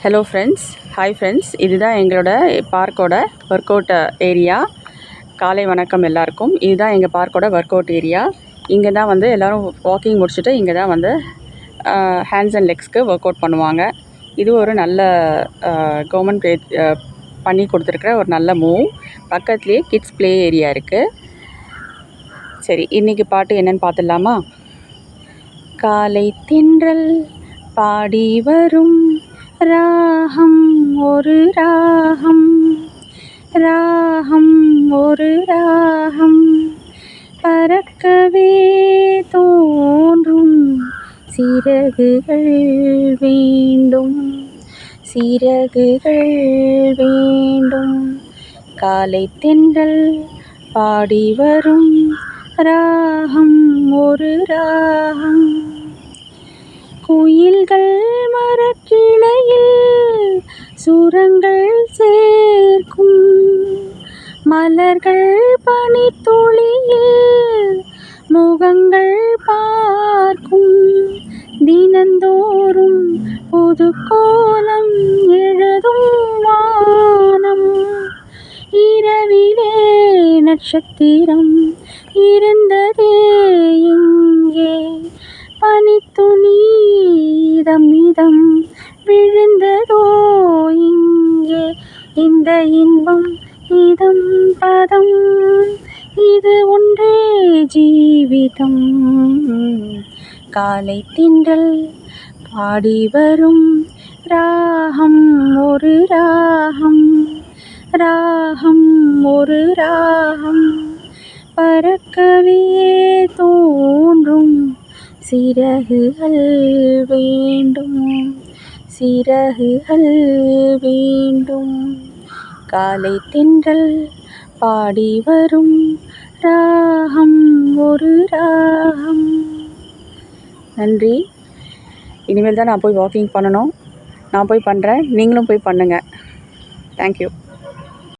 Hello friends, hi friends. இதுதான் எங்களோட பார்க்கோட work out area. காலை வணக்கம் எல்லாருக்கும். இதுதான் எங்கள் பார்க்கோட ஒர்க் அவுட் ஏரியா. இங்கே தான் வந்து எல்லோரும் வாக்கிங் முடிச்சுட்டு இங்கே தான் வந்து ஹேண்ட்ஸ் அண்ட் லெக்ஸ்க்கு ஒர்க் அவுட் பண்ணுவாங்க. இது ஒரு நல்ல கவர்மெண்ட் பண்ணி கொடுத்துருக்குற ஒரு நல்ல மூவ். பக்கத்துலேயே கிட்ஸ் ப்ளே ஏரியா இருக்குது. சரி, இன்றைக்கி பாட்டு என்னென்னு பார்த்துடலாமா? காலை தென்றல் பாடி வரும் ராகம் ஒரு ராகம், ராகம் ஒரு ராகம், பறக்கவே தோன்றும் சிறகுகள் வேண்டும், சிறகுகள் வேண்டும். காலை தென்றல் பாடி வரும் ராகம் ஒரு ராகம். குயில்கள் மரக்கிளையில் சுரங்கள் சேர்க்கும், மலர்கள் பனித்துளியில் முகங்கள் பார்க்கும். தினந்தோறும் புது கோலம் எழுதும் வானம், இரவிலே நட்சத்திரம் இருந்ததே எங்கே, பனித்துளி இதம் விழுந்ததோ இங்கே. இந்த இன்பம் இதம் பதம், இது ஒன்றே ஜீவிதம். காலை திண்டல் பாடி வரும் ராகம் ஒரு ராகம், ராகம் ஒரு ராகம், பறக்கவே தோன்றும் சிறகுகள் வேண்டும், சிறகுகள் வேண்டும். காலை தென்றல் பாடி வரும் ராகம் ஒரு ராகம். நன்றி. இனிமேல் தான் நான் போய் வாக்கிங் பண்ணணும். நான் போய் பண்ணுறேன், நீங்களும் போய் பண்ணுங்கள். தேங்க்யூ.